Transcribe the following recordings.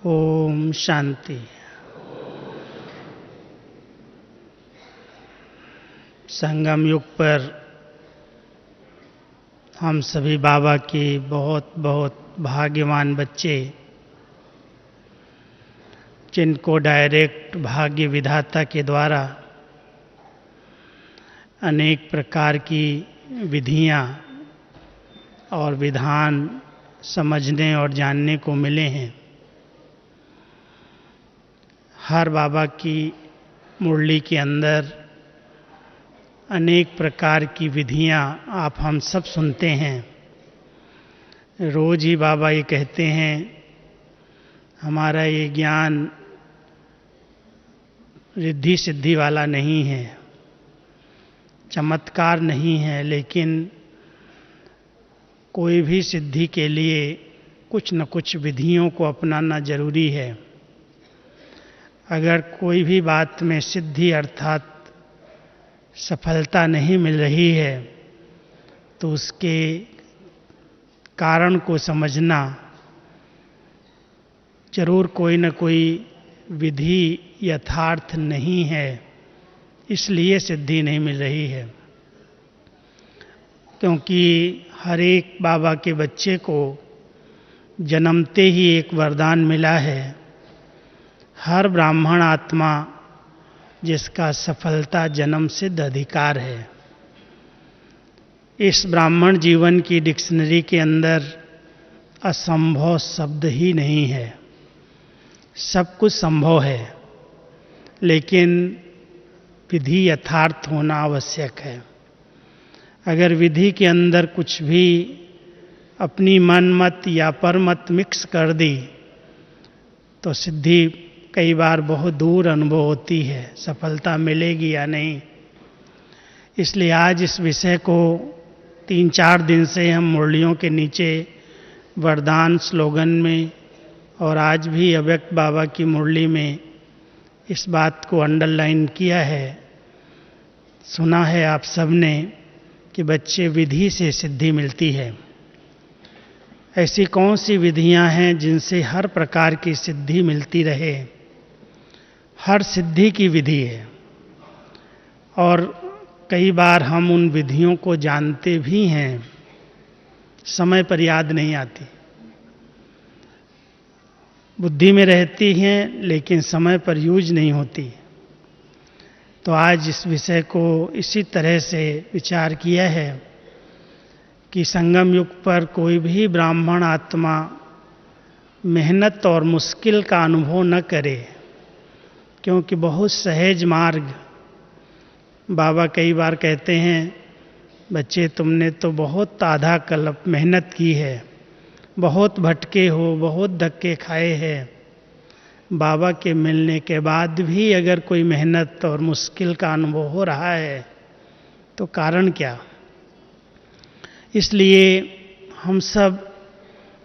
ओम शांति। संगम युग पर हम सभी बाबा के बहुत बहुत भाग्यवान बच्चे, जिनको डायरेक्ट भाग्य विधाता के द्वारा अनेक प्रकार की विधियां और विधान समझने और जानने को मिले हैं। हर बाबा की मुरली के अंदर अनेक प्रकार की विधियां आप हम सब सुनते हैं। रोज ही बाबा ये कहते हैं, हमारा ये ज्ञान रिद्धि सिद्धि वाला नहीं है, चमत्कार नहीं है, लेकिन कोई भी सिद्धि के लिए कुछ न कुछ विधियों को अपनाना जरूरी है। अगर कोई भी बात में सिद्धि अर्थात सफलता नहीं मिल रही है तो उसके कारण को समझना जरूर कोई न कोई विधि यथार्थ नहीं है, इसलिए सिद्धि नहीं मिल रही है। क्योंकि हर एक बाबा के बच्चे को जन्मते ही एक वरदान मिला है। हर ब्राह्मण आत्मा जिसका सफलता जन्म सिद्ध अधिकार है। इस ब्राह्मण जीवन की डिक्शनरी के अंदर असंभव शब्द ही नहीं है। सब कुछ संभव है, लेकिन विधि यथार्थ होना आवश्यक है। अगर विधि के अंदर कुछ भी अपनी मन मत या परमत मिक्स कर दी तो सिद्धि कई बार बहुत दूर अनुभव होती है, सफलता मिलेगी या नहीं। इसलिए आज इस विषय को 3-4 दिन से हम मुरलियों के नीचे वरदान स्लोगन में और आज भी अव्यक्त बाबा की मुरली में इस बात को अंडरलाइन किया है। सुना है आप सबने कि बच्चे विधि से सिद्धि मिलती है। ऐसी कौन सी विधियां हैं जिनसे हर प्रकार की सिद्धि मिलती रहे? हर सिद्धि की विधि है और कई बार हम उन विधियों को जानते भी हैं, समय पर याद नहीं आती, बुद्धि में रहती हैं लेकिन समय पर यूज नहीं होती। तो आज इस विषय को इसी तरह से विचार किया है कि संगम युग पर कोई भी ब्राह्मण आत्मा मेहनत और मुश्किल का अनुभव न करे, क्योंकि बहुत सहज मार्ग। बाबा कई बार कहते हैं, बच्चे तुमने तो बहुत आधा कल्प मेहनत की है, बहुत भटके हो, बहुत धक्के खाए हैं। बाबा के मिलने के बाद भी अगर कोई मेहनत और मुश्किल का अनुभव हो रहा है तो कारण क्या? इसलिए हम सब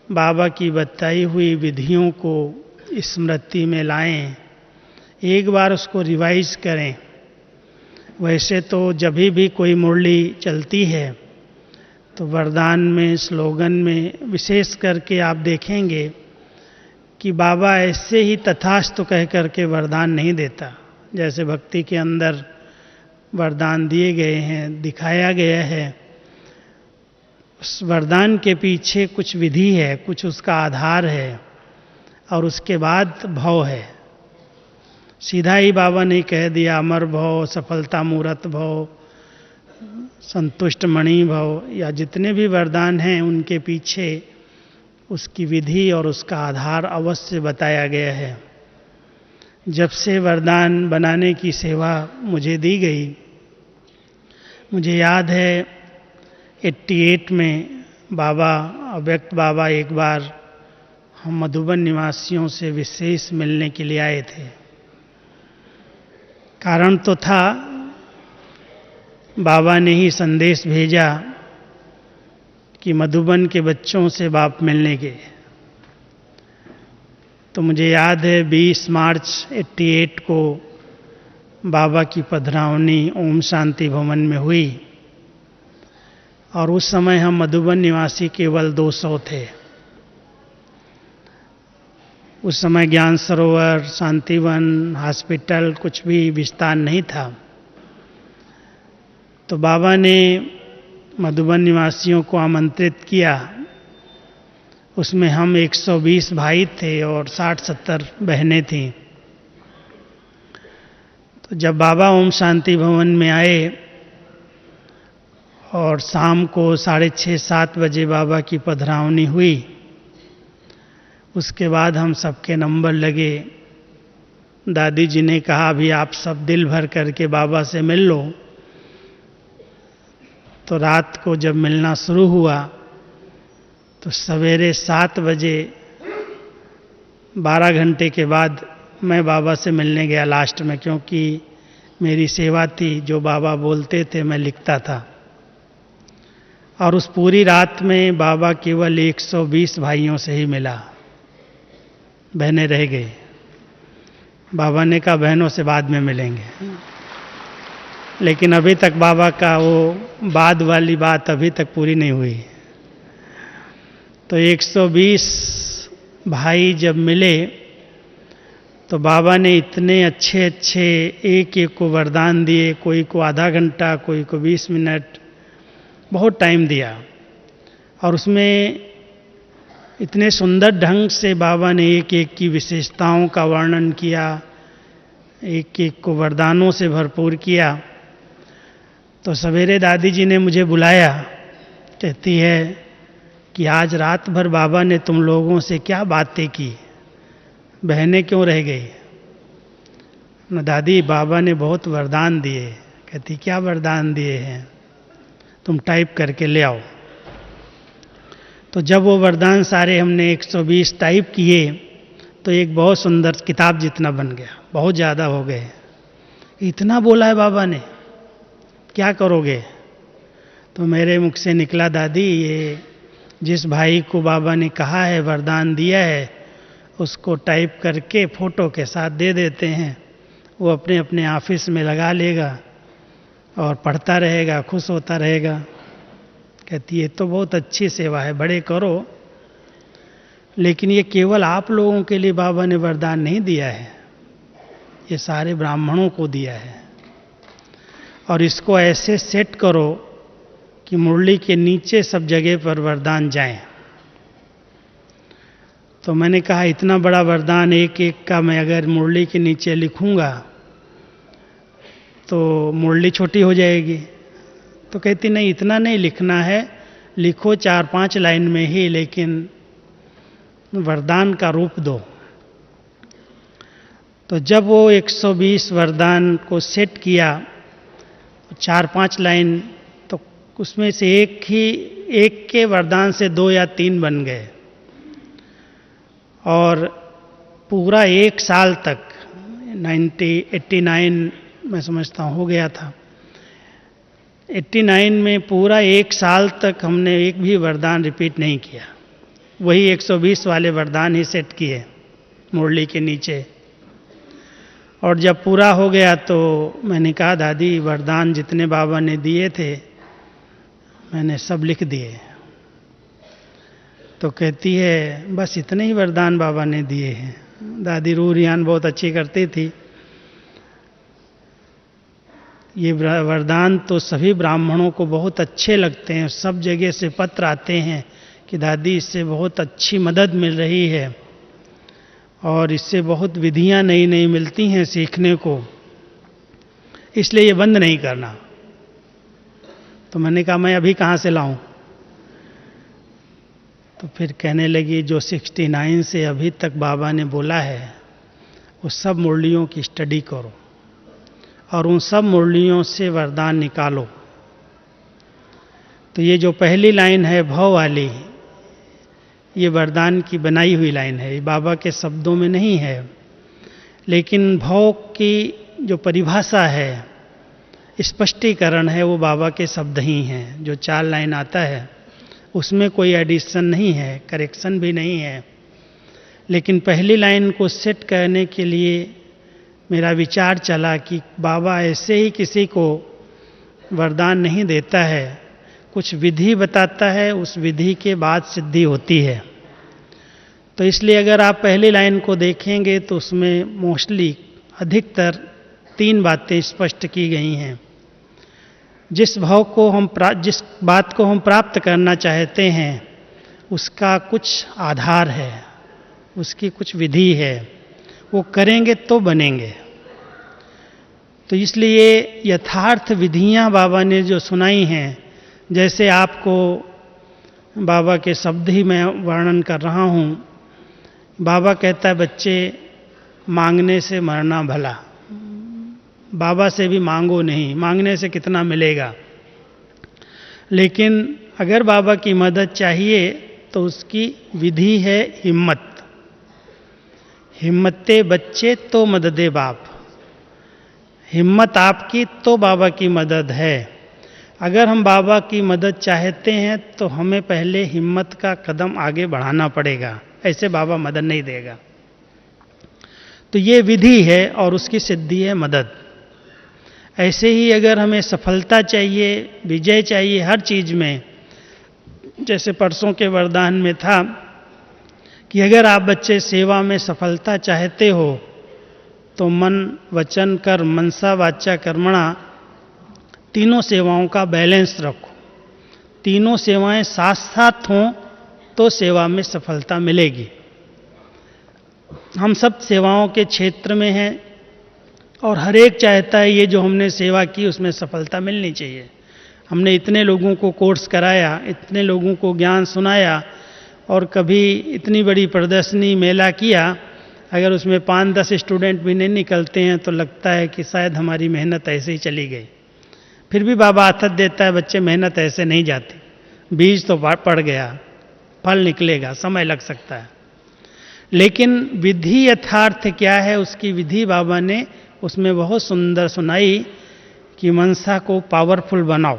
बाबा की बताई हुई विधियों को स्मृति में लाएं, एक बार उसको रिवाइज करें। वैसे तो जब भी कोई मुरली चलती है तो वरदान में, स्लोगन में विशेष करके आप देखेंगे कि बाबा ऐसे ही तथास्तु कह करके वरदान नहीं देता। जैसे भक्ति के अंदर वरदान दिए गए हैं, दिखाया गया है, उस वरदान के पीछे कुछ विधि है, कुछ उसका आधार है और उसके बाद भव है। सीधा ही बाबा ने कह दिया अमर भव, सफलता मूर्त भव, संतुष्ट मणि भव, या जितने भी वरदान हैं उनके पीछे उसकी विधि और उसका आधार अवश्य बताया गया है। जब से वरदान बनाने की सेवा मुझे दी गई, मुझे याद है 88 में बाबा, अव्यक्त बाबा एक बार हम मधुबन निवासियों से विशेष मिलने के लिए आए थे। कारण तो था, बाबा ने ही संदेश भेजा कि मधुबन के बच्चों से बाप मिलने के। तो मुझे याद है 20 मार्च 88 को बाबा की पधरावनी ओम शांति भवन में हुई और उस समय हम मधुबन निवासी केवल 200 थे। उस समय ज्ञान सरोवर, शांतिवन, हॉस्पिटल कुछ भी विस्तार नहीं था। तो बाबा ने मधुबन निवासियों को आमंत्रित किया। उसमें हम 120 भाई थे और 60-70 बहनें थीं। तो जब बाबा ओम शांति भवन में आए और शाम को 6:30-7 बजे बाबा की पधरावनी हुई, उसके बाद हम सबके नंबर लगे। दादी जी ने कहा अभी आप सब दिल भर करके बाबा से मिल लो। तो रात को जब मिलना शुरू हुआ तो सवेरे 7 बजे 12 घंटे के बाद मैं बाबा से मिलने गया लास्ट में, क्योंकि मेरी सेवा थी, जो बाबा बोलते थे मैं लिखता था। और उस पूरी रात में बाबा केवल 120 भाइयों से ही मिला, बहनें रह गई। बाबा ने कहा बहनों से बाद में मिलेंगे, लेकिन अभी तक बाबा का वो बाद वाली बात अभी तक पूरी नहीं हुई। तो 120 भाई जब मिले तो बाबा ने इतने अच्छे अच्छे एक एक को वरदान दिए, कोई को आधा घंटा, कोई को 20 मिनट, बहुत टाइम दिया। और उसमें इतने सुंदर ढंग से बाबा ने एक एक की विशेषताओं का वर्णन किया, एक एक को वरदानों से भरपूर किया। तो सवेरे दादी जी ने मुझे बुलाया, कहती है कि आज रात भर बाबा ने तुम लोगों से क्या बातें की, बहनें क्यों रह गई? न दादी, बाबा ने बहुत वरदान दिए। कहती क्या वरदान दिए हैं? तुम टाइप करके ले आओ। तो जब वो वरदान सारे हमने 120 टाइप किए तो एक बहुत सुंदर किताब जितना बन गया, बहुत ज़्यादा हो गए। इतना बोला है बाबा ने, क्या करोगे? तो मेरे मुख से निकला, दादी ये जिस भाई को बाबा ने कहा है, वरदान दिया है, उसको टाइप करके फ़ोटो के साथ दे देते हैं, वो अपने अपने ऑफिस में लगा लेगा और पढ़ता रहेगा, खुश होता रहेगा। कहती है तो बहुत अच्छी सेवा है, बड़े करो, लेकिन ये केवल आप लोगों के लिए बाबा ने वरदान नहीं दिया है, ये सारे ब्राह्मणों को दिया है। और इसको ऐसे सेट करो कि मुरली के नीचे सब जगह पर वरदान जाए। तो मैंने कहा इतना बड़ा वरदान एक एक का मैं अगर मुरली के नीचे लिखूंगा तो मुरली छोटी हो जाएगी। तो कहती नहीं, इतना नहीं लिखना है, लिखो 4-5 लाइन में ही, लेकिन वरदान का रूप दो। तो जब वो 120 वरदान को सेट किया, 4-5 लाइन, तो उसमें से एक के वरदान से 2 या 3 बन गए। और पूरा 1 साल तक 89 मैं समझता हूँ हो गया था, 89 में पूरा 1 साल तक हमने एक भी वरदान रिपीट नहीं किया, वही 120 वाले वरदान ही सेट किए मुरली के नीचे। और जब पूरा हो गया तो मैंने कहा दादी वरदान जितने बाबा ने दिए थे मैंने सब लिख दिए। तो कहती है बस इतने ही वरदान बाबा ने दिए हैं। दादी रूह रियान बहुत अच्छी करती थी। ये वरदान तो सभी ब्राह्मणों को बहुत अच्छे लगते हैं, सब जगह से पत्र आते हैं कि दादी इससे बहुत अच्छी मदद मिल रही है और इससे बहुत विधियां नई नई मिलती हैं सीखने को, इसलिए ये बंद नहीं करना। तो मैंने कहा मैं अभी कहाँ से लाऊं? तो फिर कहने लगी जो 69 से अभी तक बाबा ने बोला है वो सब मुरलियों की स्टडी करो और उन सब मुरलियों से वरदान निकालो। तो ये जो पहली लाइन है भव वाली, ये वरदान की बनाई हुई लाइन है, ये बाबा के शब्दों में नहीं है, लेकिन भव की जो परिभाषा है, स्पष्टीकरण है, वो बाबा के शब्द ही हैं। जो 4 लाइन आता है उसमें कोई एडिशन नहीं है, करेक्शन भी नहीं है। लेकिन पहली लाइन को सेट करने के लिए मेरा विचार चला कि बाबा ऐसे ही किसी को वरदान नहीं देता है, कुछ विधि बताता है, उस विधि के बाद सिद्धि होती है। तो इसलिए अगर आप पहली लाइन को देखेंगे तो उसमें मोस्टली अधिकतर 3 बातें स्पष्ट की गई हैं। जिस बात को हम प्राप्त करना चाहते हैं उसका कुछ आधार है, उसकी कुछ विधि है, वो करेंगे तो बनेंगे। तो इसलिए यथार्थ विधियां बाबा ने जो सुनाई हैं, जैसे आपको बाबा के शब्द ही मैं वर्णन कर रहा हूँ। बाबा कहता है बच्चे मांगने से मरना भला, बाबा से भी मांगो नहीं, मांगने से कितना मिलेगा। लेकिन अगर बाबा की मदद चाहिए तो उसकी विधि है हिम्मत। हिम्मते बच्चे तो मददे बाप, हिम्मत आपकी तो बाबा की मदद है। अगर हम बाबा की मदद चाहते हैं तो हमें पहले हिम्मत का कदम आगे बढ़ाना पड़ेगा, ऐसे बाबा मदद नहीं देगा। तो ये विधि है और उसकी सिद्धि है मदद। ऐसे ही अगर हमें सफलता चाहिए, विजय चाहिए हर चीज में, जैसे परसों के वरदान में था कि अगर आप बच्चे सेवा में सफलता चाहते हो तो मन वचन कर्म, मनसा वाचा कर्मणा, तीनों सेवाओं का बैलेंस रखो। तीनों सेवाएं साथ साथ हों तो सेवा में सफलता मिलेगी। हम सब सेवाओं के क्षेत्र में हैं और हर एक चाहता है ये जो हमने सेवा की उसमें सफलता मिलनी चाहिए। हमने इतने लोगों को कोर्स कराया, इतने लोगों को ज्ञान सुनाया और कभी इतनी बड़ी प्रदर्शनी मेला किया, अगर उसमें 5-10 स्टूडेंट भी नहीं निकलते हैं तो लगता है कि शायद हमारी मेहनत ऐसे ही चली गई। फिर भी बाबा आथत देता है बच्चे मेहनत ऐसे नहीं जाती, बीज तो पड़ गया, फल निकलेगा, समय लग सकता है। लेकिन विधि यथार्थ क्या है, उसकी विधि बाबा ने उसमें बहुत सुंदर सुनाई कि मनसा को पावरफुल बनाओ।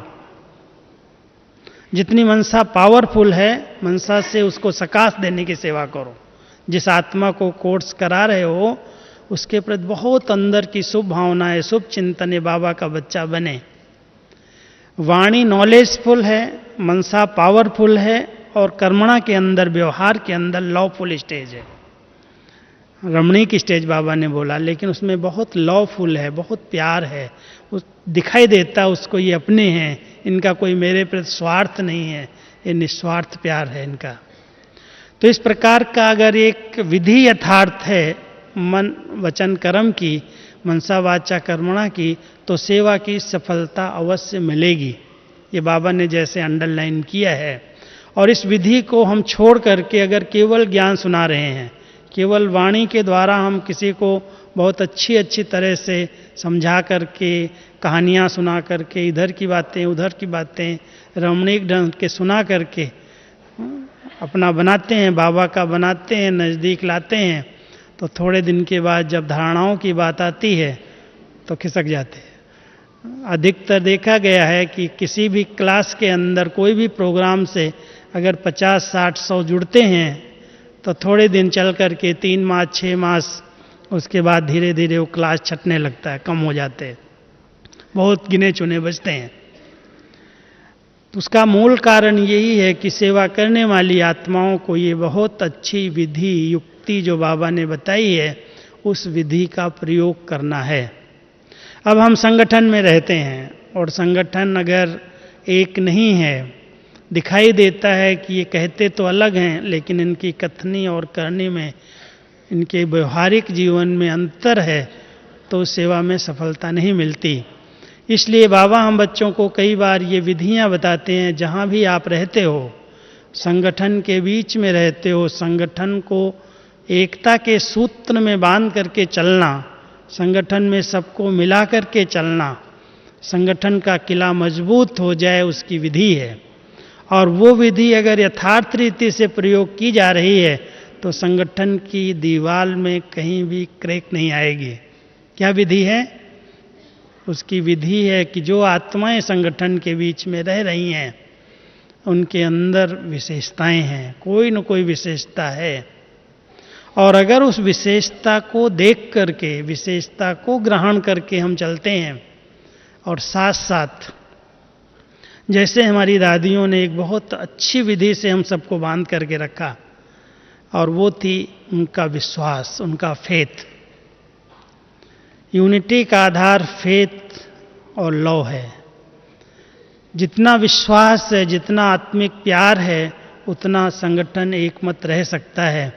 जितनी मनसा पावरफुल है, मनसा से उसको सकाश देने की सेवा करो। जिस आत्मा को कोर्स करा रहे हो उसके प्रति बहुत अंदर की शुभ भावनाएं, शुभ चिंतन, बाबा का बच्चा बने। वाणी नॉलेजफुल है, मनसा पावरफुल है और कर्मणा के अंदर, व्यवहार के अंदर लॉफुल स्टेज है। रमणी की स्टेज बाबा ने बोला, लेकिन उसमें बहुत लॉफुल है, बहुत प्यार है। उस दिखाई देता उसको ये अपने हैं, इनका कोई मेरे प्रति स्वार्थ नहीं है, ये निस्वार्थ प्यार है इनका। तो इस प्रकार का अगर एक विधि यथार्थ है मन वचन कर्म की, मनसा वाचा कर्मणा की, तो सेवा की सफलता अवश्य मिलेगी। ये बाबा ने जैसे अंडरलाइन किया है। और इस विधि को हम छोड़ करके अगर केवल ज्ञान सुना रहे हैं, केवल वाणी के द्वारा हम किसी को बहुत अच्छी तरह से समझा करके, कहानियाँ सुना करके, इधर की बातें उधर की बातें रमणीक ढंग के सुना करके अपना बनाते हैं, बाबा का बनाते हैं, नज़दीक लाते हैं, तो थोड़े दिन के बाद जब धारणाओं की बात आती है तो खिसक जाते हैं। अधिकतर देखा गया है कि किसी भी क्लास के अंदर कोई भी प्रोग्राम से अगर 50, 60, 100 जुड़ते हैं तो थोड़े दिन चल करके 3 मास, 6 मास, उसके बाद धीरे धीरे वो क्लास छटने लगता है, कम हो जाते हैं, बहुत गिने चुने बचते हैं। तो उसका मूल कारण यही है कि सेवा करने वाली आत्माओं को ये बहुत अच्छी विधि युक्ति जो बाबा ने बताई है, उस विधि का प्रयोग करना है। अब हम संगठन में रहते हैं और संगठन अगर एक नहीं है, दिखाई देता है कि ये कहते तो अलग हैं लेकिन इनकी कथनी और करनी में, इनके व्यवहारिक जीवन में अंतर है, तो सेवा में सफलता नहीं मिलती। इसलिए बाबा हम बच्चों को कई बार ये विधियां बताते हैं, जहां भी आप रहते हो, संगठन के बीच में रहते हो, संगठन को एकता के सूत्र में बांध करके चलना, संगठन में सबको मिला करके चलना, संगठन का किला मजबूत हो जाए, उसकी विधि है। और वो विधि अगर यथार्थ रीति से प्रयोग की जा रही है तो संगठन की दीवार में कहीं भी क्रैक नहीं आएगी। क्या विधि है? उसकी विधि है कि जो आत्माएं संगठन के बीच में रह रही हैं उनके अंदर विशेषताएं हैं, कोई न कोई विशेषता है। और अगर उस विशेषता को देख करके, विशेषता को ग्रहण करके हम चलते हैं, और साथ साथ जैसे हमारी दादियों ने एक बहुत अच्छी विधि से हम सबको बांध करके रखा, और वो थी उनका विश्वास, उनका फेथ। यूनिटी का आधार फेथ और लव है। जितना विश्वास है, जितना आत्मिक प्यार है, उतना संगठन एकमत रह सकता है,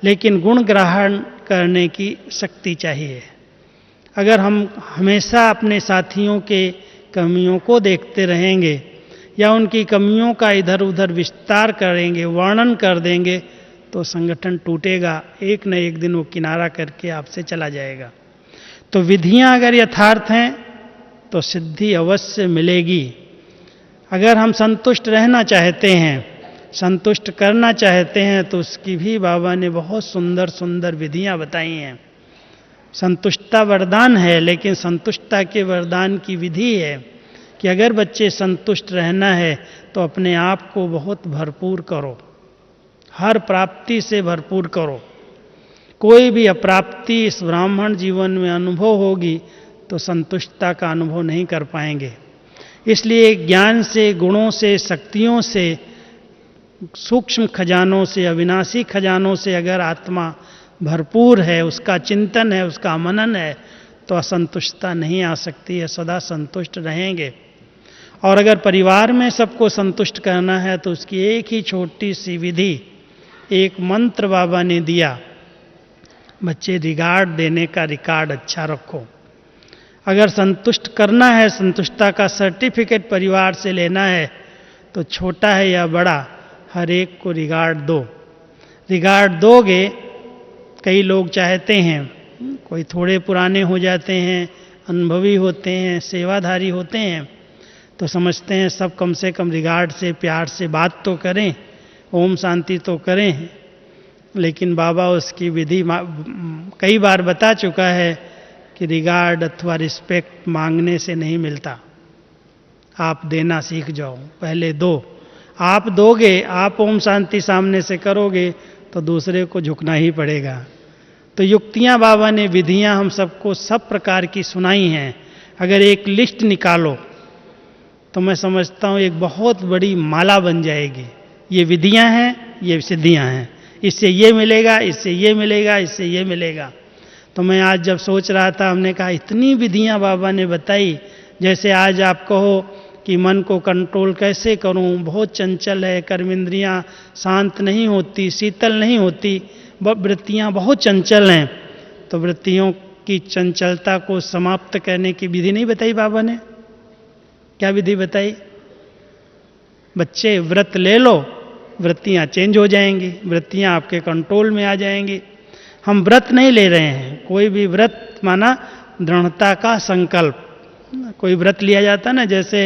लेकिन गुण ग्रहण करने की शक्ति चाहिए। अगर हम हमेशा अपने साथियों के कमियों को देखते रहेंगे या उनकी कमियों का इधर उधर विस्तार करेंगे, वर्णन कर देंगे, तो संगठन टूटेगा। एक न एक दिन वो किनारा करके आपसे चला जाएगा। तो विधियां अगर यथार्थ हैं तो सिद्धि अवश्य मिलेगी। अगर हम संतुष्ट रहना चाहते हैं, संतुष्ट करना चाहते हैं, तो उसकी भी बाबा ने बहुत सुंदर सुंदर विधियां बताई हैं। संतुष्टता वरदान है, लेकिन संतुष्टता के वरदान की विधि है कि अगर बच्चे संतुष्ट रहना है तो अपने आप को बहुत भरपूर करो, हर प्राप्ति से भरपूर करो। कोई भी अप्राप्ति इस ब्राह्मण जीवन में अनुभव होगी तो संतुष्टता का अनुभव नहीं कर पाएंगे। इसलिए ज्ञान से, गुणों से, शक्तियों से, सूक्ष्म खजानों से, अविनाशी खजानों से अगर आत्मा भरपूर है, उसका चिंतन है, उसका मनन है, तो असंतुष्टता नहीं आ सकती है, सदा संतुष्ट रहेंगे। और अगर परिवार में सबको संतुष्ट करना है तो उसकी एक ही छोटी सी विधि, एक मंत्र बाबा ने दिया, बच्चे रिगार्ड देने का रिकॉर्ड अच्छा रखो। अगर संतुष्ट करना है, संतुष्टता का सर्टिफिकेट परिवार से लेना है, तो छोटा है या बड़ा, हर एक को रिगार्ड दो। रिगार्ड दोगे, कई लोग चाहते हैं, कोई थोड़े पुराने हो जाते हैं, अनुभवी होते हैं, सेवाधारी होते हैं, तो समझते हैं सब कम से कम रिगार्ड से, प्यार से बात तो करें, ओम शांति तो करें। लेकिन बाबा उसकी विधि कई बार बता चुका है कि रिगार्ड अथवा रिस्पेक्ट मांगने से नहीं मिलता। आप देना सीख जाओ, पहले दो। आप दोगे, आप ओम शांति सामने से करोगे तो दूसरे को झुकना ही पड़ेगा। तो युक्तियां बाबा ने, विधियां हम सबको सब प्रकार की सुनाई हैं। अगर एक लिस्ट निकालो तो मैं समझता हूँ एक बहुत बड़ी माला बन जाएगी। ये विधियां हैं, ये सिद्धियां हैं, इससे ये मिलेगा, इससे ये मिलेगा, इससे ये मिलेगा। तो मैं आज जब सोच रहा था, हमने कहा इतनी विधियां बाबा ने बताई। जैसे आज आप कहो कि मन को कंट्रोल कैसे करूं, बहुत चंचल है, कर्मेंद्रियां शांत नहीं होती, शीतल नहीं होती, वृत्तियां बहुत चंचल हैं, तो वृत्तियों की चंचलता को समाप्त करने की विधि नहीं बताई बाबा ने? क्या विधि बताई? बच्चे व्रत ले लो, वृत्तियां चेंज हो जाएंगी, वृत्तियां आपके कंट्रोल में आ जाएंगी। हम व्रत नहीं ले रहे हैं। कोई भी व्रत माना दृढ़ता का संकल्प। कोई व्रत लिया जाता ना, जैसे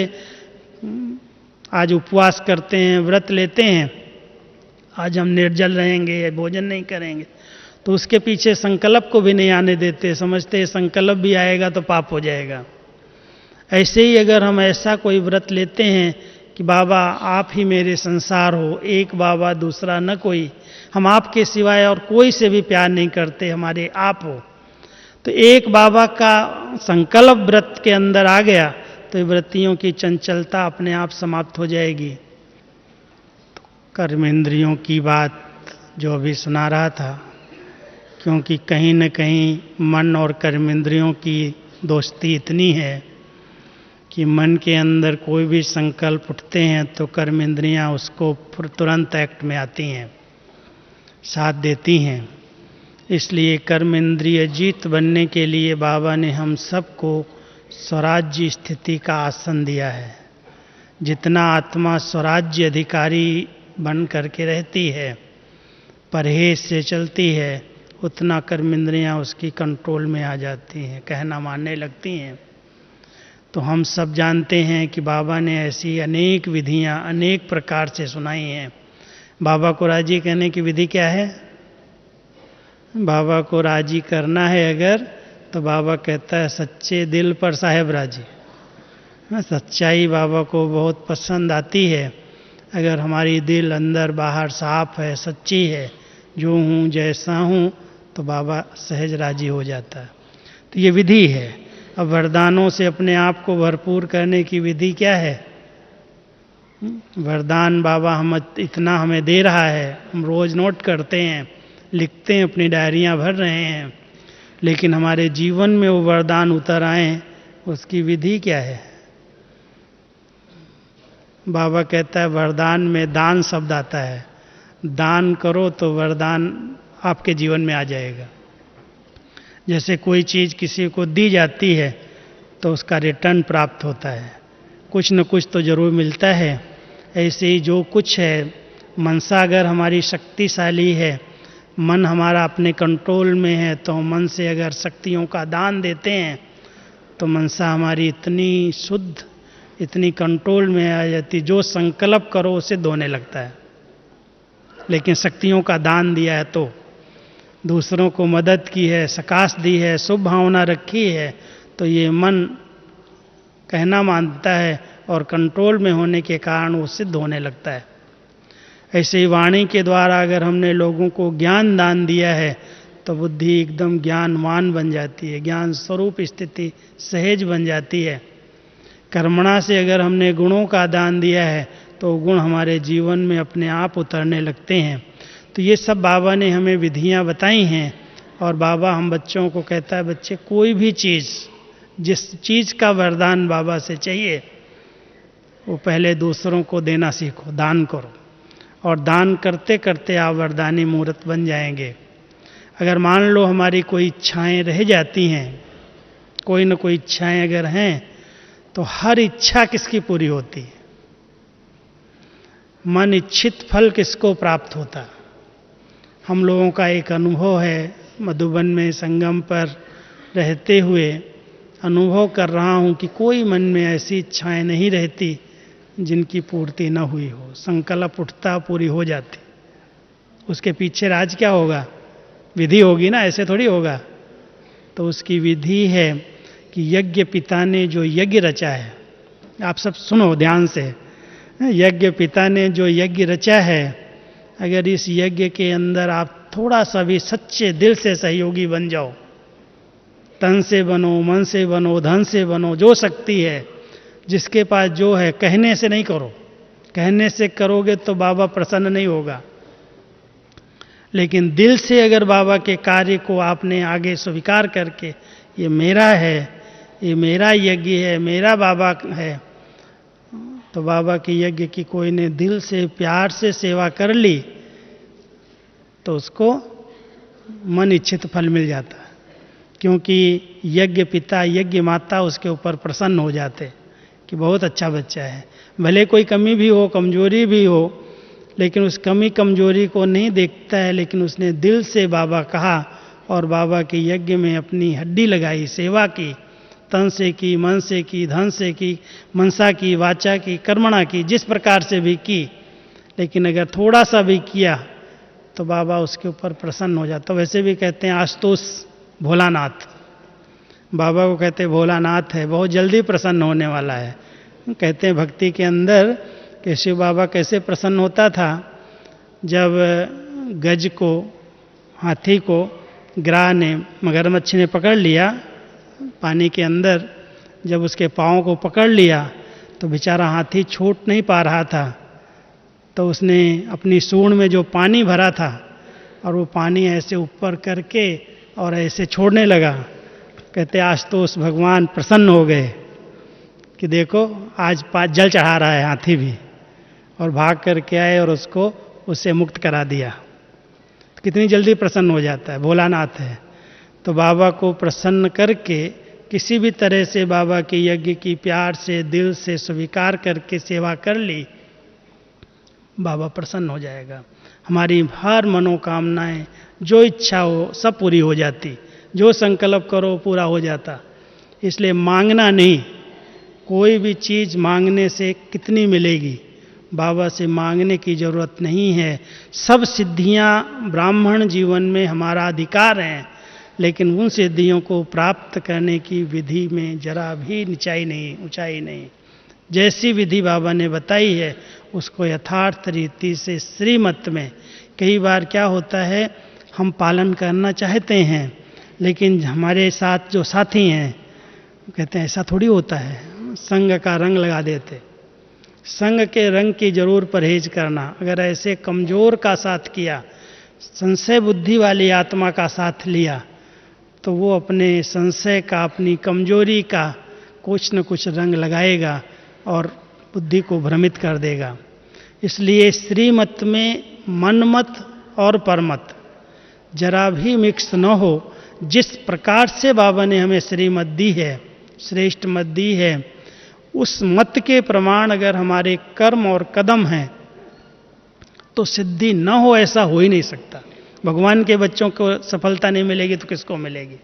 आज उपवास करते हैं, व्रत लेते हैं, आज हम निर्जल रहेंगे, भोजन नहीं करेंगे, तो उसके पीछे संकल्प को भी नहीं आने देते, समझते संकल्प भी आएगा तो पाप हो जाएगा। ऐसे ही अगर हम ऐसा कोई व्रत लेते हैं कि बाबा आप ही मेरे संसार हो, एक बाबा दूसरा न कोई, हम आपके सिवाय और कोई से भी प्यार नहीं करते, हमारे आप हो, तो एक बाबा का संकल्प व्रत के अंदर आ गया तो वृत्तियों की चंचलता अपने आप समाप्त हो जाएगी। तो कर्मेंद्रियों की बात जो अभी सुना रहा था, क्योंकि कहीं न कहीं मन और कर्मेंद्रियों की दोस्ती इतनी है कि मन के अंदर कोई भी संकल्प उठते हैं तो कर्मेंद्रियां उसको तुरंत एक्ट में आती हैं, साथ देती हैं। इसलिए कर्मेंद्रिय जीत बनने के लिए बाबा ने हम सबको स्वराज्य स्थिति का आसन दिया है। जितना आत्मा स्वराज्य अधिकारी बन करके रहती है, परहेज से चलती है, उतना कर्मेंद्रियां उसकी कंट्रोल में आ जाती हैं, कहना मानने लगती हैं। तो हम सब जानते हैं कि बाबा ने ऐसी अनेक विधियां अनेक प्रकार से सुनाई हैं। बाबा को राजी करने की विधि क्या है? बाबा को राजी करना है अगर, तो बाबा कहता है सच्चे दिल पर साहेब राजी। सच्चाई बाबा को बहुत पसंद आती है। अगर हमारी दिल अंदर बाहर साफ है, सच्ची है, जो हूँ जैसा हूँ, तो बाबा सहज राजी हो जाता है। तो ये विधि है। अब वरदानों से अपने आप को भरपूर करने की विधि क्या है? वरदान बाबा हम इतना हमें दे रहा है, हम रोज़ नोट करते हैं, लिखते हैं, अपनी डायरियां भर रहे हैं, लेकिन हमारे जीवन में वो वरदान उतर आए, उसकी विधि क्या है? बाबा कहता है वरदान में दान शब्द आता है, दान करो तो वरदान आपके जीवन में आ जाएगा। जैसे कोई चीज़ किसी को दी जाती है तो उसका रिटर्न प्राप्त होता है, कुछ न कुछ तो ज़रूर मिलता है। ऐसे ही जो कुछ है, मनसा अगर हमारी शक्तिशाली है, मन हमारा अपने कंट्रोल में है, तो मन से अगर शक्तियों का दान देते हैं तो मनसा हमारी इतनी शुद्ध, इतनी कंट्रोल में आ जाती, जो संकल्प करो उसे धोने लगता है। लेकिन शक्तियों का दान दिया है तो दूसरों को मदद की है, सकाश दी है, शुभ भावना रखी है, तो ये मन कहना मानता है और कंट्रोल में होने के कारण वो सिद्ध होने लगता है। ऐसे ही वाणी के द्वारा अगर हमने लोगों को ज्ञान दान दिया है तो बुद्धि एकदम ज्ञानवान बन जाती है, ज्ञान स्वरूप स्थिति सहज बन जाती है। कर्मणा से अगर हमने गुणों का दान दिया है तो गुण हमारे जीवन में अपने आप उतरने लगते हैं। तो ये सब बाबा ने हमें विधियां बताई हैं। और बाबा हम बच्चों को कहता है, बच्चे कोई भी चीज़, जिस चीज़ का वरदान बाबा से चाहिए वो पहले दूसरों को देना सीखो, दान करो, और दान करते करते आप वरदानी मूर्त बन जाएंगे। अगर मान लो हमारी कोई इच्छाएं रह जाती हैं, कोई न कोई इच्छाएं अगर हैं, तो हर इच्छा किसकी पूरी होती है? मन इच्छित फल किसको प्राप्त होता? हम लोगों का एक अनुभव है, मधुबन में संगम पर रहते हुए अनुभव कर रहा हूं कि कोई मन में ऐसी इच्छाएं नहीं रहती जिनकी पूर्ति न हुई हो। संकल्प उठता, पूरी हो जाती। उसके पीछे राज क्या होगा? विधि होगी ना, ऐसे थोड़ी होगा। तो उसकी विधि है कि यज्ञ पिता ने जो यज्ञ रचा है, आप सब सुनो ध्यान से, यज्ञ पिता ने जो यज्ञ रचा है, अगर इस यज्ञ के अंदर आप थोड़ा सा भी सच्चे दिल से सहयोगी बन जाओ, तन से बनो, मन से बनो, धन से बनो, जो शक्ति है, जिसके पास जो है, कहने से नहीं करो। कहने से करोगे तो बाबा प्रसन्न नहीं होगा। लेकिन दिल से अगर बाबा के कार्य को आपने आगे स्वीकार करके, ये मेरा है, ये मेरा यज्ञ है, मेरा बाबा है, तो बाबा के यज्ञ की कोई ने दिल से प्यार से सेवा कर ली तो उसको मन इच्छित फल मिल जाता है। क्योंकि यज्ञ पिता, यज्ञ माता उसके ऊपर प्रसन्न हो जाते कि बहुत अच्छा बच्चा है। भले कोई कमी भी हो, कमजोरी भी हो, लेकिन उस कमी कमजोरी को नहीं देखता है, लेकिन उसने दिल से बाबा कहा और बाबा के यज्ञ में अपनी हड्डी लगाई, सेवा की, तन से की, मन से की, धन से की, मनसा की, वाचा की, कर्मणा की, जिस प्रकार से भी की। लेकिन अगर थोड़ा सा भी किया तो बाबा उसके ऊपर प्रसन्न हो जाता। वैसे भी कहते हैं आशुतोष भोलानाथ, बाबा को कहते हैं भोलानाथ है, बहुत जल्दी प्रसन्न होने वाला है। कहते हैं भक्ति के अंदर कि शिव बाबा कैसे प्रसन्न होता था, जब गज को, हाथी को ग्राह ने, मगरमच्छ ने पकड़ लिया पानी के अंदर, जब उसके पाँव को पकड़ लिया तो बेचारा हाथी छूट नहीं पा रहा था। तो उसने अपनी सूंड में जो पानी भरा था और वो पानी ऐसे ऊपर करके और ऐसे छोड़ने लगा। कहते आशुतोष भगवान प्रसन्न हो गए कि देखो आज जल चढ़ा रहा है हाथी भी, और भाग करके आए और उसको उससे मुक्त करा दिया। तो कितनी जल्दी प्रसन्न हो जाता है, भोलानाथ है। तो बाबा को प्रसन्न करके किसी भी तरह से बाबा के यज्ञ की प्यार से, दिल से स्वीकार करके सेवा कर ली, बाबा प्रसन्न हो जाएगा। हमारी हर मनोकामनाएं, जो इच्छा हो सब पूरी हो जाती, जो संकल्प करो पूरा हो जाता। इसलिए मांगना नहीं, कोई भी चीज़ मांगने से कितनी मिलेगी, बाबा से मांगने की जरूरत नहीं है। सब सिद्धियां ब्राह्मण जीवन में हमारा अधिकार हैं, लेकिन उन सिद्धियों को प्राप्त करने की विधि में जरा भी ऊंचाई नहीं। जैसी विधि बाबा ने बताई है उसको यथार्थ रीति से श्रीमत में, कई बार क्या होता है हम पालन करना चाहते हैं, लेकिन हमारे साथ जो साथी हैं कहते हैं ऐसा थोड़ी होता है, संग का रंग लगा देते। संग के रंग की जरूर परहेज करना। अगर ऐसे कमजोर का साथ किया, संशय बुद्धि वाली आत्मा का साथ लिया, तो वो अपने संशय का, अपनी कमजोरी का कुछ न कुछ रंग लगाएगा और बुद्धि को भ्रमित कर देगा। इसलिए श्रीमत में मनमत और परमत जरा भी मिक्स न हो। जिस प्रकार से बाबा ने हमें श्रीमत दी है, श्रेष्ठ मत दी है, उस मत के प्रमाण अगर हमारे कर्म और कदम हैं तो सिद्धि न हो ऐसा हो ही नहीं सकता। भगवान के बच्चों को सफलता नहीं मिलेगी तो किसको मिलेगी?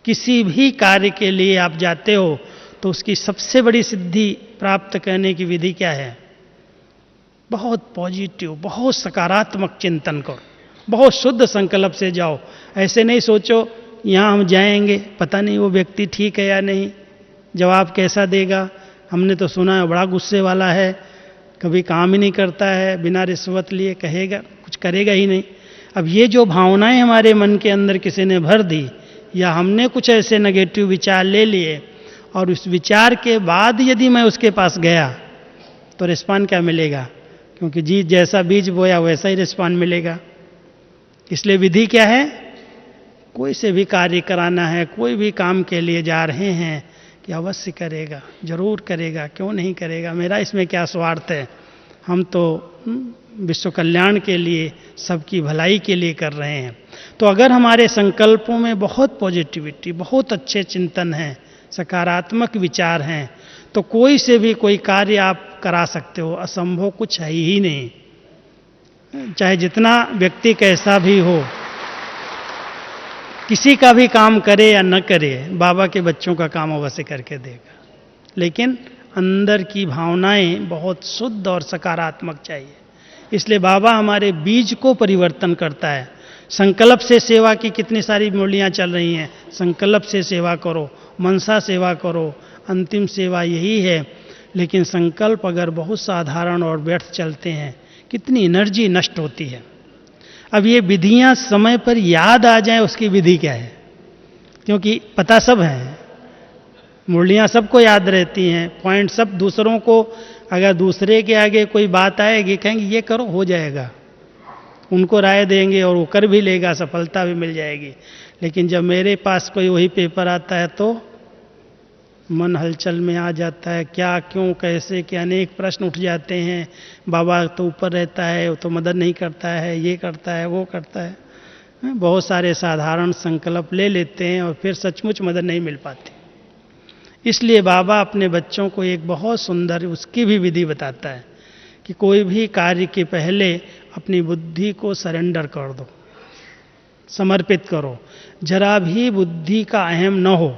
किसी भी कार्य के लिए आप जाते हो तो उसकी सबसे बड़ी सिद्धि प्राप्त करने की विधि क्या है? बहुत पॉजिटिव, बहुत सकारात्मक चिंतन करो, बहुत शुद्ध संकल्प से जाओ। ऐसे नहीं सोचो यहाँ हम जाएंगे, पता नहीं वो व्यक्ति ठीक है या नहीं, जवाब कैसा देगा, हमने तो सुना है बड़ा गुस्से वाला है, कभी काम ही नहीं करता है, बिना रिश्वत लिए कहेगा कुछ करेगा ही नहीं। अब ये जो भावनाएं हमारे मन के अंदर किसी ने भर दी, या हमने कुछ ऐसे नेगेटिव विचार ले लिए, और उस विचार के बाद यदि मैं उसके पास गया तो रिस्पॉन्ड क्या मिलेगा? क्योंकि जी जैसा बीज बोया वैसा ही रिस्पॉन्ड मिलेगा। इसलिए विधि क्या है? कोई से भी कार्य कराना है, कोई भी काम के लिए जा रहे हैं कि अवश्य करेगा, जरूर करेगा, क्यों नहीं करेगा, मेरा इसमें क्या स्वार्थ है, हम तो विश्व कल्याण के लिए, सबकी भलाई के लिए कर रहे हैं। तो अगर हमारे संकल्पों में बहुत पॉजिटिविटी, बहुत अच्छे चिंतन हैं, सकारात्मक विचार हैं, तो कोई से भी कोई कार्य आप करा सकते हो, असंभव कुछ है ही नहीं। चाहे जितना व्यक्ति कैसा भी हो, किसी का भी काम करे या न करे, बाबा के बच्चों का काम अवश्य करके देगा। लेकिन अंदर की भावनाएं बहुत शुद्ध और सकारात्मक चाहिए। इसलिए बाबा हमारे बीज को परिवर्तन करता है। संकल्प से सेवा की कितनी सारी मूल्यां चल रही हैं। संकल्प से सेवा करो, मनसा सेवा करो, अंतिम सेवा यही है। लेकिन संकल्प अगर बहुत साधारण और व्यर्थ चलते हैं, कितनी एनर्जी नष्ट होती है। अब ये विधियां समय पर याद आ जाएं, उसकी विधि क्या है? क्योंकि पता सब है, मुरलियां सबको याद रहती हैं, पॉइंट सब दूसरों को, अगर दूसरे के आगे कोई बात आएगी कहेंगे ये करो, हो जाएगा, उनको राय देंगे और वो कर भी लेगा, सफलता भी मिल जाएगी। लेकिन जब मेरे पास कोई वही पेपर आता है तो मन हलचल में आ जाता है, क्या, क्यों, कैसे, क्या, अनेक प्रश्न उठ जाते हैं। बाबा तो ऊपर रहता है, वो तो मदद नहीं करता है, ये करता है, वो करता है। बहुत सारे साधारण संकल्प ले लेते हैं और फिर सचमुच मदद नहीं मिल पाती। इसलिए बाबा अपने बच्चों को एक बहुत सुंदर उसकी भी विधि बताता है कि कोई भी कार्य के पहले अपनी बुद्धि को सरेंडर कर दो, समर्पित करो। जरा भी बुद्धि का अहम न हो,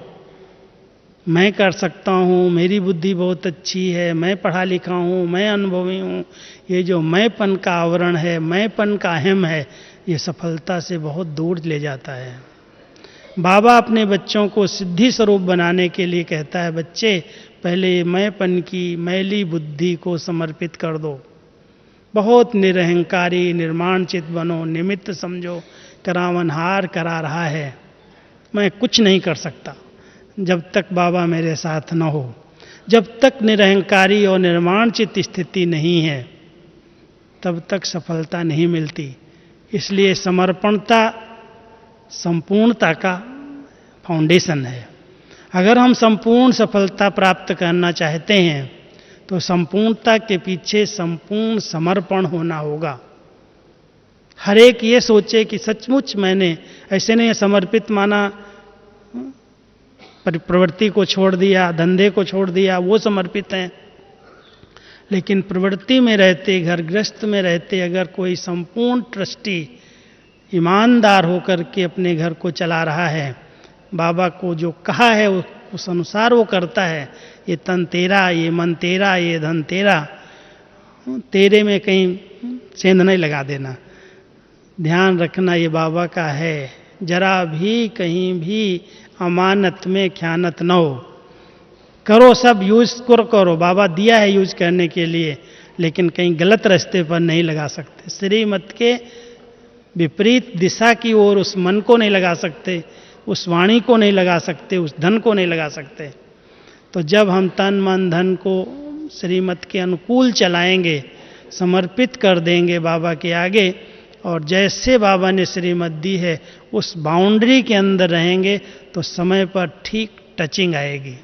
मैं कर सकता हूँ, मेरी बुद्धि बहुत अच्छी है, मैं पढ़ा लिखा हूँ, मैं अनुभवी हूँ। ये जो मैंपन का आवरण है, मैंपन का अहम है, ये सफलता से बहुत दूर ले जाता है। बाबा अपने बच्चों को सिद्धि स्वरूप बनाने के लिए कहता है, बच्चे पहले मैंपन की मैली बुद्धि को समर्पित कर दो। बहुत निरहंकारी, निर्माणचित बनो, निमित्त समझो, करावनहार करा रहा है, मैं कुछ नहीं कर सकता जब तक बाबा मेरे साथ न हो। जब तक निरहंकारी और निर्माणचित स्थिति नहीं है तब तक सफलता नहीं मिलती। इसलिए समर्पणता संपूर्णता का फाउंडेशन है। अगर हम संपूर्ण सफलता प्राप्त करना चाहते हैं तो संपूर्णता के पीछे संपूर्ण समर्पण होना होगा। हर एक ये सोचे कि सचमुच मैंने, ऐसे नहीं समर्पित माना प्रवृत्ति को छोड़ दिया, धंधे को छोड़ दिया, वो समर्पित हैं। लेकिन प्रवृत्ति में रहते, घर गृहस्थ में रहते अगर कोई संपूर्ण ट्रस्टी ईमानदार होकर के अपने घर को चला रहा है, बाबा को जो कहा है उस अनुसार वो करता है, ये तन तेरा, ये मन तेरा, ये धन तेरा, तेरे में कहीं सेंध नहीं लगा देना, ध्यान रखना ये बाबा का है। जरा भी कहीं भी अमानत में ख्यानत न हो। करो, सब यूज करो, बाबा दिया है यूज करने के लिए, लेकिन कहीं गलत रास्ते पर नहीं लगा सकते। श्रीमत के विपरीत दिशा की ओर उस मन को नहीं लगा सकते, उस वाणी को नहीं लगा सकते, उस धन को नहीं लगा सकते। तो जब हम तन मन धन को श्रीमत के अनुकूल चलाएंगे, समर्पित कर देंगे बाबा के आगे, और जैसे बाबा ने श्रीमत दी है उस बाउंड्री के अंदर रहेंगे तो समय पर ठीक टचिंग आएगी।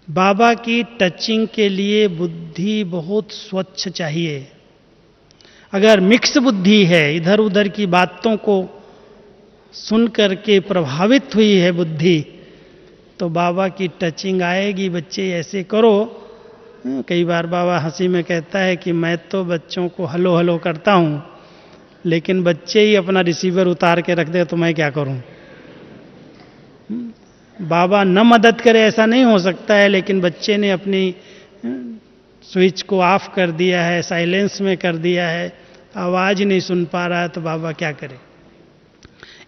बाबा की टचिंग के लिए बुद्धि बहुत स्वच्छ चाहिए। अगर मिक्स बुद्धि है, इधर उधर की बातों को सुन करके प्रभावित हुई है बुद्धि, तो बाबा की टचिंग आएगी, बच्चे ऐसे करो। कई बार बाबा हंसी में कहता है कि मैं तो बच्चों को हलो हलो करता हूं, लेकिन बच्चे ही अपना रिसीवर उतार के रख दे तो मैं क्या करूं। बाबा न मदद करे ऐसा नहीं हो सकता है, लेकिन बच्चे ने अपनी स्विच को ऑफ कर दिया है, साइलेंस में कर दिया है, आवाज नहीं सुन पा रहा है, तो बाबा क्या करे।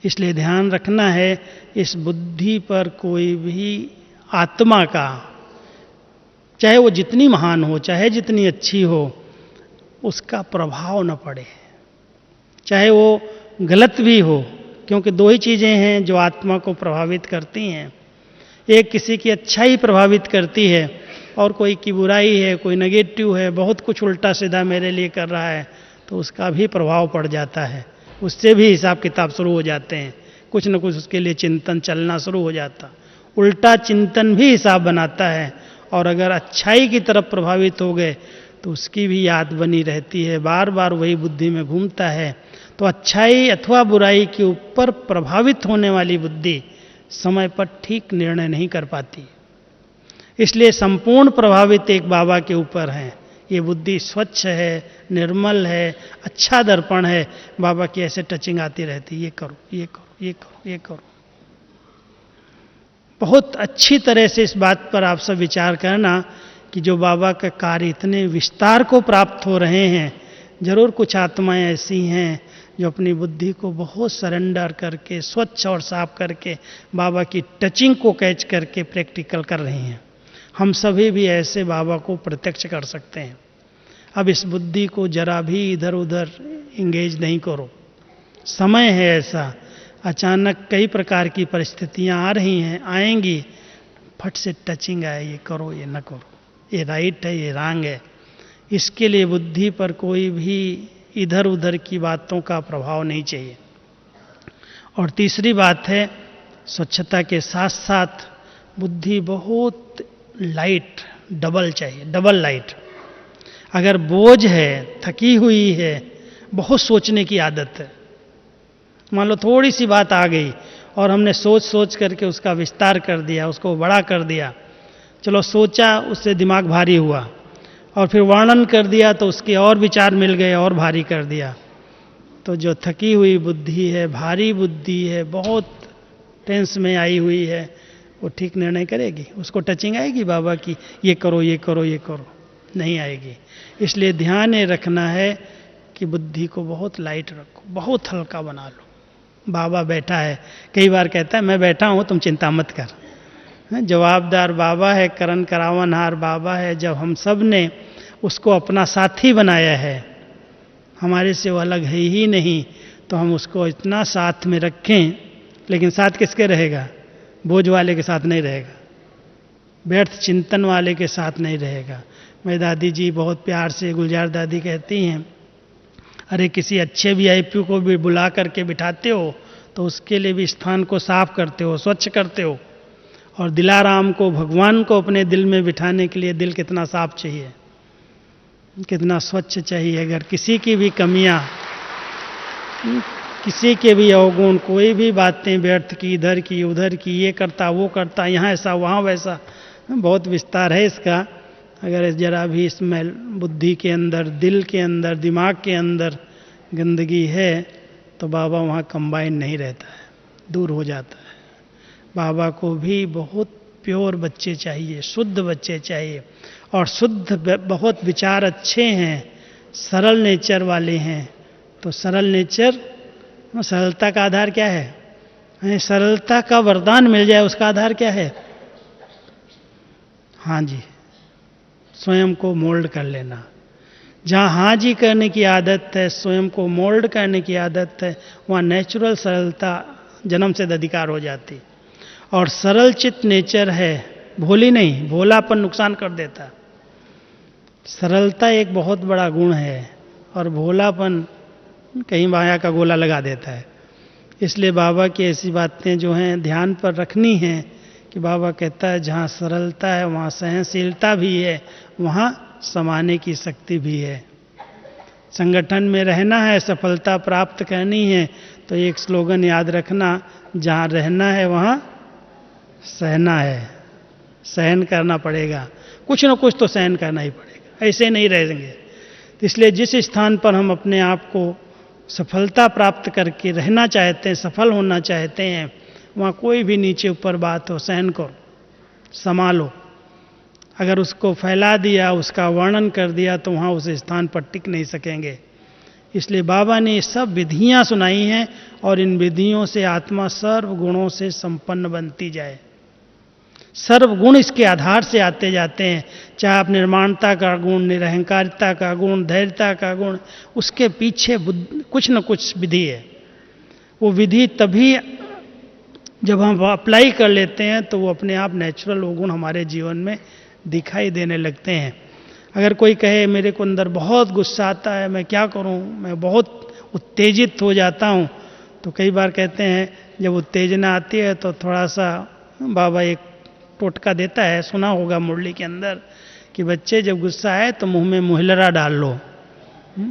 इसलिए ध्यान रखना है इस बुद्धि पर कोई भी आत्मा का, चाहे वो जितनी महान हो, चाहे जितनी अच्छी हो, उसका प्रभाव न पड़े, चाहे वो गलत भी हो। क्योंकि दो ही चीजें हैं जो आत्मा को प्रभावित करती हैं, एक किसी की अच्छाई प्रभावित करती है और कोई की बुराई है, कोई नेगेटिव है, बहुत कुछ उल्टा सीधा मेरे लिए कर रहा है, तो उसका भी प्रभाव पड़ जाता है, उससे भी हिसाब किताब शुरू हो जाते हैं, कुछ न कुछ उसके लिए चिंतन चलना शुरू हो जाता। उल्टा चिंतन भी हिसाब बनाता है, और अगर अच्छाई की तरफ प्रभावित हो गए तो उसकी भी याद बनी रहती है, बार बार वही बुद्धि में घूमता है। तो अच्छाई अथवा बुराई के ऊपर प्रभावित होने वाली बुद्धि समय पर ठीक निर्णय नहीं कर पाती। इसलिए संपूर्ण प्रभावित एक बाबा के ऊपर है। ये बुद्धि स्वच्छ है, निर्मल है, अच्छा दर्पण है, बाबा की ऐसे टचिंग आती रहती, ये करो, ये करो, ये करो, ये करो। बहुत अच्छी तरह से इस बात पर आप सब विचार करना कि जो बाबा का कार्य इतने विस्तार को प्राप्त हो रहे हैं, जरूर कुछ आत्माएं ऐसी हैं जो अपनी बुद्धि को बहुत सरेंडर करके, स्वच्छ और साफ करके, बाबा की टचिंग को कैच करके प्रैक्टिकल कर रही हैं। हम सभी भी ऐसे बाबा को प्रत्यक्ष कर सकते हैं। अब इस बुद्धि को जरा भी इधर उधर इंगेज नहीं करो। समय है ऐसा, अचानक कई प्रकार की परिस्थितियां आ रही हैं, आएंगी, फट से टचिंग आए, ये करो, ये न करो, ये राइट है, ये रॉन्ग है। इसके लिए बुद्धि पर कोई भी इधर उधर की बातों का प्रभाव नहीं चाहिए। और तीसरी बात है, स्वच्छता के साथ साथ बुद्धि बहुत लाइट, डबल चाहिए, डबल लाइट। अगर बोझ है, थकी हुई है, बहुत सोचने की आदत है, मान लो थोड़ी सी बात आ गई और हमने सोच सोच करके उसका विस्तार कर दिया, उसको बड़ा कर दिया, चलो सोचा, उससे दिमाग भारी हुआ, और फिर वर्णन कर दिया तो उसके और विचार मिल गए और भारी कर दिया। तो जो थकी हुई बुद्धि है, भारी बुद्धि है, बहुत टेंस में आई हुई है, वो ठीक निर्णय करेगी? उसको टचिंग आएगी बाबा की, ये करो, ये करो, ये करो? नहीं आएगी। इसलिए ध्यान ये रखना है कि बुद्धि को बहुत लाइट रखो, बहुत हल्का बना लो। बाबा बैठा है, कई बार कहता है मैं बैठा हूँ, तुम चिंता मत कर। जवाबदार बाबा है, करण करावनहार बाबा है। जब हम सब ने उसको अपना साथी बनाया है, हमारे से वो अलग है ही नहीं, तो हम उसको इतना साथ में रखें। लेकिन साथ किसके रहेगा? बोझ वाले के साथ नहीं रहेगा, व्यर्थ चिंतन वाले के साथ नहीं रहेगा। मेरी दादी जी बहुत प्यार से, गुलजार दादी कहती हैं, अरे किसी अच्छे वीआईपी को भी बुला करके बिठाते हो तो उसके लिए भी स्थान को साफ करते हो, स्वच्छ करते हो। और दिलाराम को, भगवान को अपने दिल में बिठाने के लिए दिल कितना साफ चाहिए, कितना स्वच्छ चाहिए। अगर किसी की भी कमियां, किसी के भी अवगुण, कोई भी बातें व्यर्थ की, इधर की उधर की, ये करता वो करता, यहाँ ऐसा वहाँ वैसा, बहुत विस्तार है इसका। अगर जरा भी इसमें बुद्धि के अंदर, दिल के अंदर, दिमाग के अंदर गंदगी है तो बाबा वहाँ कंबाइन नहीं रहता है, दूर हो जाता है। बाबा को भी बहुत प्योर बच्चे चाहिए, शुद्ध बच्चे चाहिए। और शुद्ध बहुत विचार अच्छे हैं, सरल नेचर वाले हैं। तो सरल नेचर, सरलता का आधार क्या है? सरलता का वरदान मिल जाए, उसका आधार क्या है? हाँ जी, स्वयं को मोल्ड कर लेना। जहाँ हाँ जी करने की आदत है, स्वयं को मोल्ड करने की आदत है, वहाँ नेचुरल सरलता जन्म से अधिकार हो जाती। और सरल चित्त नेचर है, भोली नहीं, भोलापन नुकसान कर देता। सरलता एक बहुत बड़ा गुण है और भोलापन कहीं माया का गोला लगा देता है। इसलिए बाबा की ऐसी बातें जो हैं ध्यान पर रखनी हैं कि बाबा कहता है जहाँ सरलता है वहाँ सहनशीलता भी है, वहाँ समाने की शक्ति भी है। संगठन में रहना है, सफलता प्राप्त करनी है तो एक स्लोगन याद रखना, जहाँ रहना है वहाँ सहना है, सहन करना पड़ेगा, कुछ न कुछ तो सहन करना ही पड़ेगा, ऐसे नहीं रहेंगे। इसलिए जिस स्थान पर हम अपने आप को सफलता प्राप्त करके रहना चाहते हैं, सफल होना चाहते हैं, वहाँ कोई भी नीचे ऊपर बात हो सहन करो, संभालो। अगर उसको फैला दिया, उसका वर्णन कर दिया तो वहाँ उस स्थान पर टिक नहीं सकेंगे। इसलिए बाबा ने ये सब विधियाँ सुनाई हैं और इन विधियों से आत्मा सर्व गुणों से संपन्न बनती जाए। सर्व गुण इसके आधार से आते जाते हैं, चाहे आप निर्माणता का गुण, निरहंकारिता का गुण, धैर्यता का गुण, उसके पीछे कुछ न कुछ विधि है। वो विधि तभी जब हम अप्लाई कर लेते हैं तो वो अपने आप नेचुरल वो गुण हमारे जीवन में दिखाई देने लगते हैं। अगर कोई कहे मेरे को अंदर बहुत गुस्सा आता है, मैं क्या करूं, मैं बहुत उत्तेजित हो जाता हूं, तो कई बार कहते हैं जब उत्तेजना आती है तो थोड़ा सा बाबा एक टोटका देता है, सुना होगा मुरली के अंदर, कि बच्चे जब गुस्सा आए तो मुंह में मुहलरा डाल लो।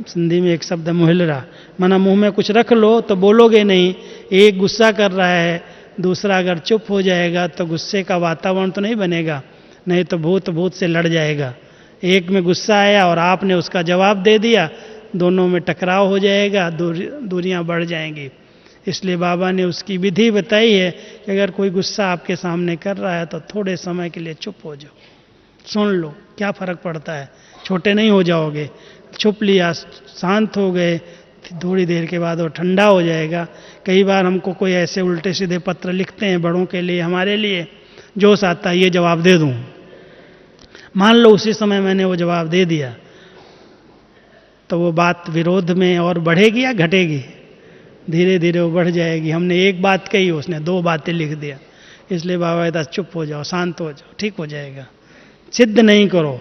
सिंधी में एक शब्द है मुहलरा, माना मुंह में कुछ रख लो तो बोलोगे नहीं। एक गुस्सा कर रहा है, दूसरा अगर चुप हो जाएगा तो गुस्से का वातावरण तो नहीं बनेगा, नहीं तो भूत भूत से लड़ जाएगा। एक में गुस्सा आया और आपने उसका जवाब दे दिया, दोनों में टकराव हो जाएगा, दूरियां बढ़ जाएंगी। इसलिए बाबा ने उसकी विधि बताई है कि अगर कोई गुस्सा आपके सामने कर रहा है तो थोड़े समय के लिए चुप हो जाओ, सुन लो, क्या फर्क पड़ता है, छोटे नहीं हो जाओगे। चुप लिया, शांत हो गए, थोड़ी देर के बाद वो ठंडा हो जाएगा। कई बार हमको कोई ऐसे उल्टे सीधे पत्र लिखते हैं बड़ों के लिए, हमारे लिए जोश आता है ये जवाब दे दूं, मान लो उसी समय मैंने वो जवाब दे दिया तो वो बात विरोध में और बढ़ेगी या घटेगी? धीरे धीरे वो बढ़ जाएगी। हमने एक बात कही, उसने दो बातें लिख दिया। इसलिए बाबा कहता चुप हो जाओ, शांत हो जाओ, ठीक हो जाएगा। सिद्ध नहीं करो।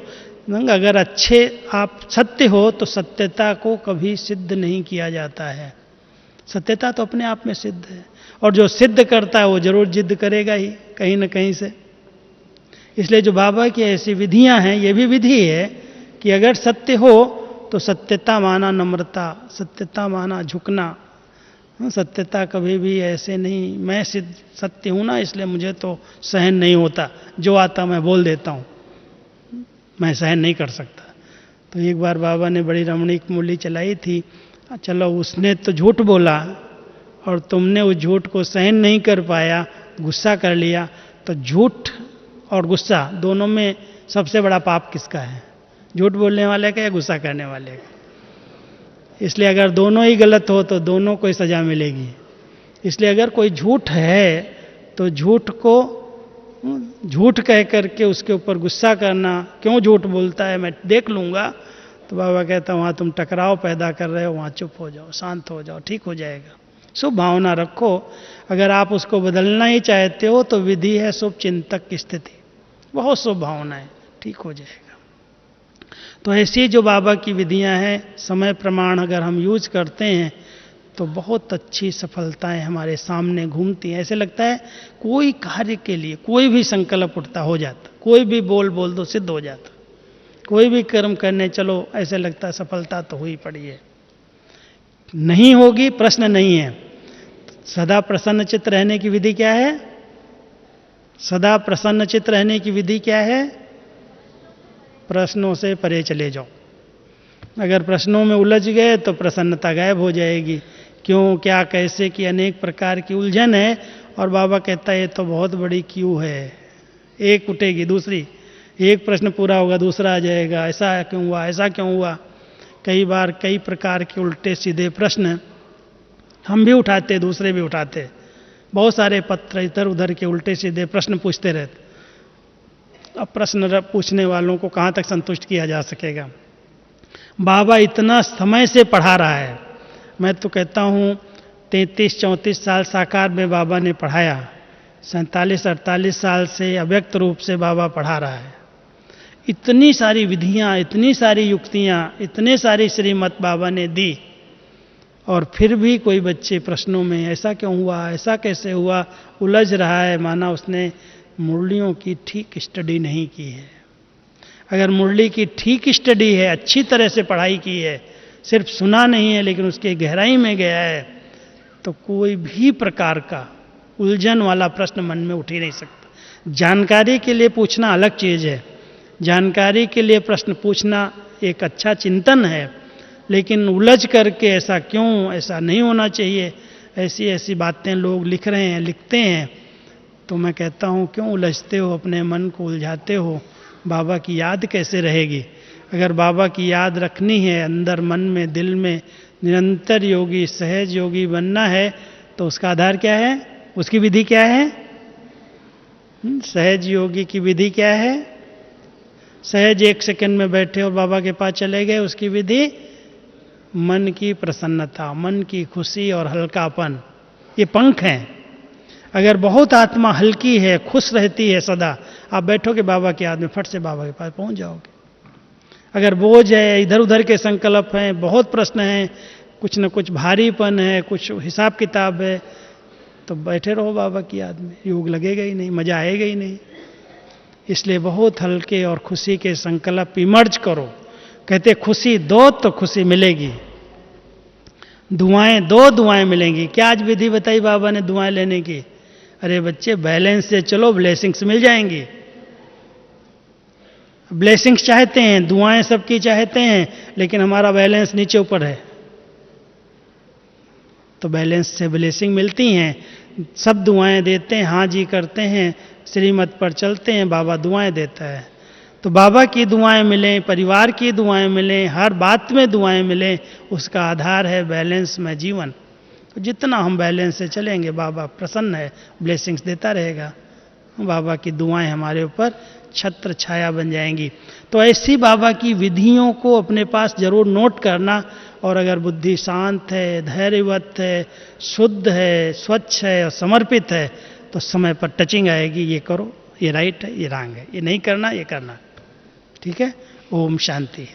अगर अच्छे आप सत्य हो तो सत्यता को कभी सिद्ध नहीं किया जाता है। सत्यता तो अपने आप में सिद्ध है, और जो सिद्ध करता है वो जरूर जिद्द करेगा ही कहीं न कहीं से। इसलिए जो बाबा की ऐसी विधियां हैं, ये भी विधि है कि अगर सत्य हो तो सत्यता माना नम्रता, सत्यता माना झुकना। सत्यता कभी भी ऐसे नहीं मैं सत्य हूं ना इसलिए मुझे तो सहन नहीं होता, जो आता मैं बोल देता हूं, मैं सहन नहीं कर सकता। तो एक बार बाबा ने बड़ी रमणीक मूली चलाई थी, चलो उसने तो झूठ बोला और तुमने उस झूठ को सहन नहीं कर पाया, गुस्सा कर लिया, तो झूठ और गुस्सा दोनों में सबसे बड़ा पाप किसका है? झूठ बोलने वाले का या गुस्सा करने वाले का? इसलिए अगर दोनों ही गलत हो तो दोनों को ही सजा मिलेगी। इसलिए अगर कोई झूठ है तो झूठ को झूठ कह करके उसके ऊपर गुस्सा करना, क्यों झूठ बोलता है मैं देख लूँगा, तो बाबा कहता वहाँ तुम टकराव पैदा कर रहे हो, वहाँ चुप हो जाओ, शांत हो जाओ, ठीक हो जाएगा। शुभ भावना रखो। अगर आप उसको बदलना ही चाहते हो तो विधि है शुभ चिंतक की स्थिति, बहुत शुभ भावना है, ठीक हो जाएगा। तो ऐसी जो बाबा की विधियां हैं, समय प्रमाण अगर हम यूज करते हैं तो बहुत अच्छी सफलताएं हमारे सामने घूमती हैं। ऐसे लगता है कोई कार्य के लिए कोई भी संकल्प उठता हो जाता, कोई भी बोल दो सिद्ध हो जाता, कोई भी कर्म करने चलो ऐसे लगता है सफलता तो हुई पड़ी है। नहीं होगी प्रश्न नहीं है। सदा प्रसन्न चित्त रहने की विधि क्या है? सदा प्रसन्न चित्त रहने की विधि क्या है? प्रश्नों से परे चले जाओ। अगर प्रश्नों में उलझ गए तो प्रसन्नता गायब हो जाएगी। क्यों, क्या, कैसे की अनेक प्रकार की उलझन है, और बाबा कहता है ये तो बहुत बड़ी क्यू है, एक उठेगी दूसरी, एक प्रश्न पूरा होगा दूसरा आ जाएगा, ऐसा क्यों हुआ, ऐसा क्यों हुआ। कई बार कई प्रकार के उल्टे सीधे प्रश्न हम भी उठाते, दूसरे भी उठाते, बहुत सारे पत्र इधर उधर के उल्टे सीधे प्रश्न पूछते रहते। अब प्रश्न पूछने वालों को कहाँ तक संतुष्ट किया जा सकेगा? बाबा इतना समय से पढ़ा रहा है। मैं तो कहता हूँ 33-34 साल साकार में बाबा ने पढ़ाया, 47-48 साल से अव्यक्त रूप से बाबा पढ़ा रहा है। इतनी सारी विधियां, इतनी सारी युक्तियां, इतने सारी श्रीमत बाबा ने दी, और फिर भी कोई बच्चे प्रश्नों में ऐसा क्यों हुआ, ऐसा कैसे हुआ, उलझ रहा है, माना उसने मुरलियों की ठीक स्टडी नहीं की है। अगर मुरली की ठीक स्टडी है, अच्छी तरह से पढ़ाई की है, सिर्फ सुना नहीं है लेकिन उसके गहराई में गया है, तो कोई भी प्रकार का उलझन वाला प्रश्न मन में उठ ही नहीं सकता। जानकारी के लिए पूछना अलग चीज़ है, जानकारी के लिए प्रश्न पूछना एक अच्छा चिंतन है, लेकिन उलझ करके ऐसा क्यों, ऐसा नहीं होना चाहिए, ऐसी ऐसी बातें लोग लिख रहे हैं, लिखते हैं, तो मैं कहता हूँ क्यों उलझते हो, अपने मन को उलझाते हो। बाबा की याद कैसे रहेगी? अगर बाबा की याद रखनी है, अंदर मन में, दिल में निरंतर योगी, सहज योगी बनना है, तो उसका आधार क्या है, उसकी विधि क्या है? सहज योगी की विधि क्या है? सहज 1 सेकंड में बैठे और बाबा के पास चले गए, उसकी विधि मन की प्रसन्नता, मन की खुशी और हल्कापन, ये पंख हैं। अगर बहुत आत्मा हल्की है, खुश रहती है सदा, आप बैठोगे बाबा के याद में, फट से बाबा के पास पहुंच जाओगे। अगर बोझ है, इधर उधर के संकल्प हैं, बहुत प्रश्न हैं, कुछ न कुछ भारीपन है, कुछ हिसाब किताब है, तो बैठे रहो बाबा की याद में, योग लगेगा ही नहीं, मजा आएगा ही नहीं। इसलिए बहुत हल्के और खुशी के संकल्प इमर्ज करो। कहते खुशी दो तो खुशी मिलेगी, दुआएं दो दुआएं मिलेंगी। क्या आज विधि बताई बाबा ने दुआएं लेने की? अरे बच्चे, बैलेंस से चलो, ब्लेसिंग्स मिल जाएंगी। ब्लेसिंग्स चाहते हैं, दुआएं सबकी चाहते हैं, लेकिन हमारा बैलेंस नीचे ऊपर है, तो बैलेंस से ब्लेसिंग मिलती हैं। सब दुआएं देते हैं, हाँ जी करते हैं, श्रीमत पर चलते हैं, बाबा दुआएं देता है। तो बाबा की दुआएं मिलें, परिवार की दुआएं मिलें, हर बात में दुआएं मिलें, उसका आधार है बैलेंस में जीवन। तो जितना हम बैलेंस से चलेंगे, बाबा प्रसन्न है, ब्लेसिंग्स देता रहेगा। बाबा की दुआएं हमारे ऊपर छत्र छाया बन जाएंगी। तो ऐसी बाबा की विधियों को अपने पास जरूर नोट करना, और अगर बुद्धि शांत है, धैर्यवत है, शुद्ध है, स्वच्छ है और समर्पित है, तो समय पर टचिंग आएगी, ये करो, ये राइट है, ये रॉन्ग है, ये नहीं करना, ये करना। ठीक है? ओम शांति।